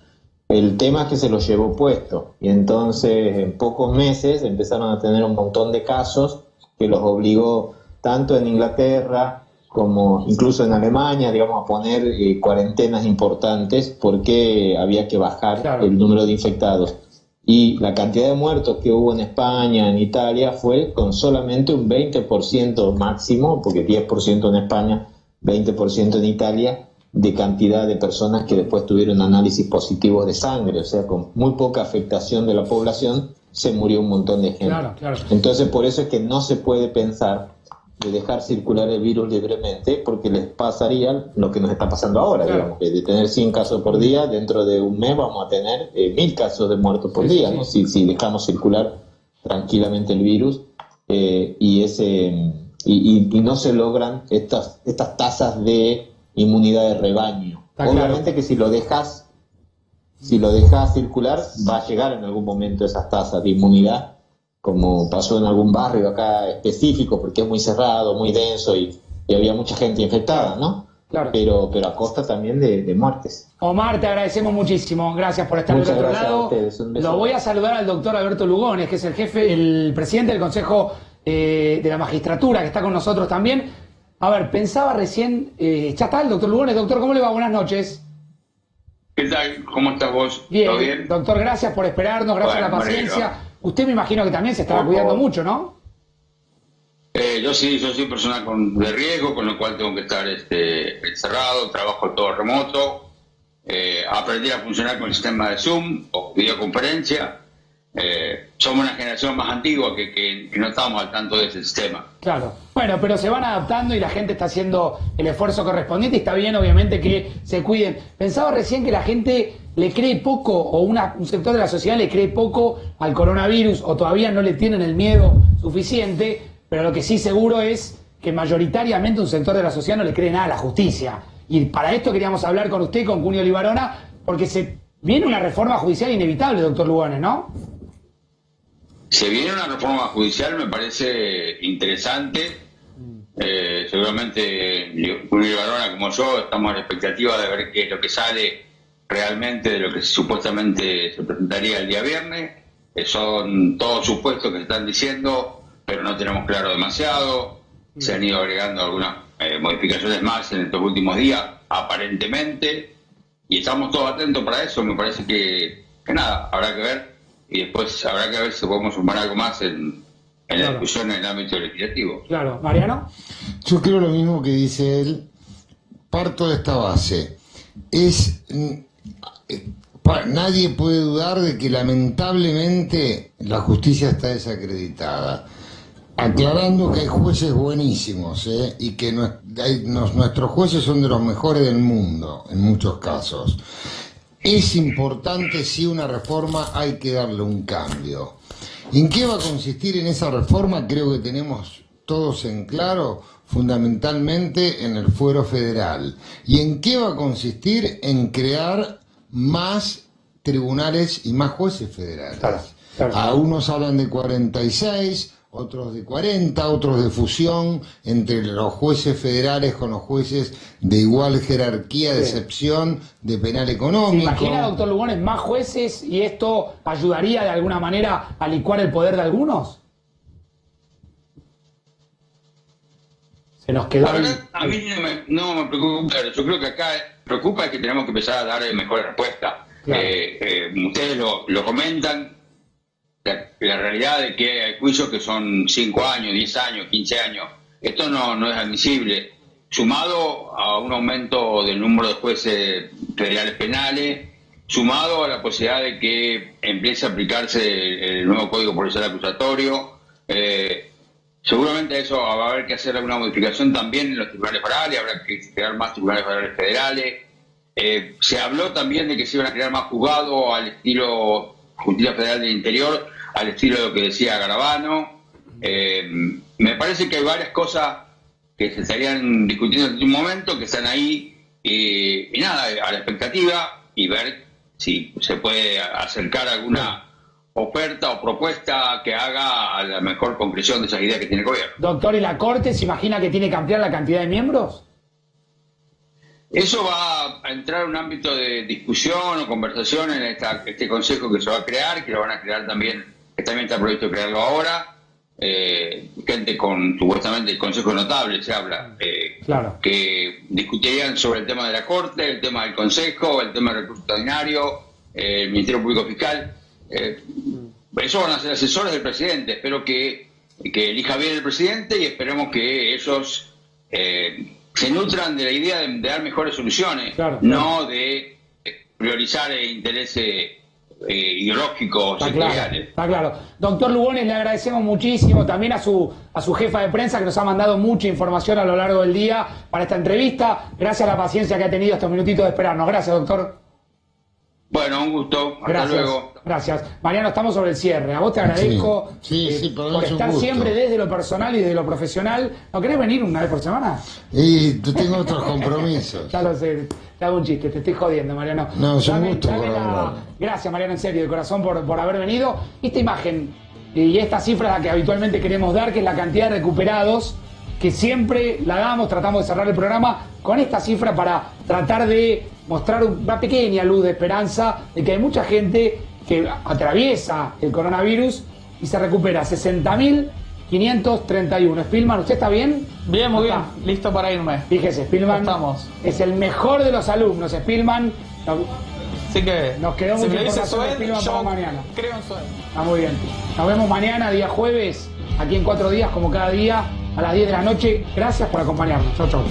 El tema es que se lo llevó puesto y entonces en pocos meses empezaron a tener un montón de casos que los obligó tanto en Inglaterra como incluso en Alemania, digamos, a poner cuarentenas importantes porque había que bajar el número de infectados. Y la cantidad de muertos que hubo en España, en Italia, fue con solamente un 20% máximo, porque 10% en España, 20% en Italia, de cantidad de personas que después tuvieron análisis positivos de sangre. O sea, con muy poca afectación de la población, se murió un montón de gente. Claro. Entonces, por eso es que no se puede pensar de dejar circular el virus libremente, porque les pasaría lo que nos está pasando ahora, digamos, que de tener 100 casos por día, dentro de un mes vamos a tener 1000 casos de muertos por día, ¿no? Si dejamos circular tranquilamente el virus y no se logran estas tasas de inmunidad de rebaño. Obviamente que si lo dejas circular, va a llegar en algún momento esas tasas de inmunidad, como pasó en algún barrio acá específico, porque es muy cerrado, muy denso y había mucha gente infectada, ¿no? Claro. Pero a costa también de muertes. Omar, te agradecemos muchísimo. Gracias por estar Muchas del otro gracias lado. a ustedes. Un beso. Lo voy a saludar al doctor Alberto Lugones, que es el presidente del Consejo de la Magistratura, que está con nosotros también. A ver, pensaba recién, ya está el doctor Lugones. Doctor, ¿cómo le va? Buenas noches. ¿Qué tal? ¿Cómo estás vos? Bien, ¿Todo bien? Doctor, gracias por esperarnos, gracias a la paciencia. Usted me imagino que también se estará cuidando mucho, ¿no? Yo soy persona de riesgo, con lo cual tengo que estar encerrado, trabajo todo remoto, aprendí a funcionar con el sistema de Zoom o videoconferencia. Somos una generación más antigua que no estamos al tanto de ese sistema. Claro. Bueno, pero se van adaptando y la gente está haciendo el esfuerzo correspondiente y está bien, obviamente, que se cuiden. Pensaba recién que la gente le cree poco, o un sector de la sociedad le cree poco al coronavirus, o todavía no le tienen el miedo suficiente, pero lo que sí seguro es que mayoritariamente un sector de la sociedad no le cree nada a la justicia. Y para esto queríamos hablar con usted, con Cunio Libarona, porque se viene una reforma judicial inevitable, doctor Lugones, ¿no? Se viene una reforma judicial, me parece interesante. Seguramente Julio Ibarona, como yo, estamos a la expectativa de ver qué es lo que sale realmente de lo que supuestamente se presentaría el día viernes. Son todos supuestos que se están diciendo, pero no tenemos claro demasiado. Se han ido agregando algunas modificaciones más en estos últimos días, aparentemente, y estamos todos atentos para eso. Me parece que nada, habrá que ver. Y después habrá que ver si podemos sumar algo más en la discusión en el ámbito legislativo. Claro. ¿Mariano? Yo creo lo mismo que dice él. Parto de esta base. Nadie puede dudar de que lamentablemente la justicia está desacreditada. Aclarando que hay jueces buenísimos, y que nuestros jueces son de los mejores del mundo, en muchos casos. Es importante, si una reforma hay que darle un cambio. ¿En qué va a consistir en esa reforma? Creo que tenemos todos en claro, fundamentalmente en el fuero federal. ¿Y en qué va a consistir? En crear más tribunales y más jueces federales. Claro. A unos hablan de 46, otros de 40, otros de fusión entre los jueces federales con los jueces de igual jerarquía, de excepción, de penal económico. ¿Se imagina, doctor Lugones, más jueces y esto ayudaría de alguna manera a licuar el poder de algunos? Se nos quedó. La verdad, a mí no me preocupa. Yo creo que acá preocupa que tenemos que empezar a dar mejores respuestas. Claro. Ustedes lo comentan. La realidad de que hay juicios que son 5 años, 10 años, 15 años. Esto no es admisible. Sumado a un aumento del número de jueces federales penales, sumado a la posibilidad de que empiece a aplicarse el nuevo Código Policial Acusatorio, seguramente eso va a haber que hacer alguna modificación también en los tribunales federales, habrá que crear más tribunales federales. Se habló también de que se iban a crear más juzgados al estilo Justicia Federal del Interior, al estilo de lo que decía Garabano. Me parece que hay varias cosas que se estarían discutiendo en un momento, que están ahí, y nada, a la expectativa, y ver si se puede acercar alguna oferta o propuesta que haga a la mejor concreción de esas ideas que tiene el gobierno. Doctor, ¿y la Corte se imagina que tiene que ampliar la cantidad de miembros? Eso va a entrar en un ámbito de discusión o conversación en este consejo que se va a crear, que lo van a crear también, que también está previsto crearlo ahora. Gente con supuestamente el Consejo Notable se habla, Claro. que discutirían sobre el tema de la Corte, el tema del Consejo, el tema del recurso extraordinario, el Ministerio Público Fiscal. Eso van a ser asesores del presidente. Espero que elija bien el presidente y esperemos que ellos se nutran de la idea de dar mejores soluciones, claro, no de priorizar intereses ideológicos sectoriales. Está claro. Doctor Lugones, le agradecemos muchísimo también a su jefa de prensa que nos ha mandado mucha información a lo largo del día para esta entrevista. Gracias a la paciencia que ha tenido estos minutitos de esperarnos. Gracias, doctor. Bueno, un gusto. Hasta Gracias. luego. Gracias. Mariano, estamos sobre el cierre. A vos te agradezco por estar siempre desde lo personal y desde lo profesional. ¿No querés venir una vez por semana? Y tengo otros compromisos. Ya lo sé. Te hago un chiste, te estoy jodiendo, Mariano. No, es un gusto. Gracias, Mariano, en serio, de corazón, por haber venido. Esta imagen y esta cifra es la que habitualmente queremos dar, que es la cantidad de recuperados, que siempre la damos, tratamos de cerrar el programa con esta cifra para tratar de mostrar una pequeña luz de esperanza de que hay mucha gente que atraviesa el coronavirus y se recupera. 60.531. Spielman, ¿usted está bien? Bien, muy bien. Listo para irme. Fíjese, Spielman Estamos. es el mejor de los alumnos. Spielman, Así que nos quedó si mucha me dice información de Soed, Spielman yo para mañana. creo en Soed. Está muy bien. Nos vemos mañana, día jueves, aquí en 4 días, como cada día, a las 10 de la noche. Gracias por acompañarnos. Chau, chau.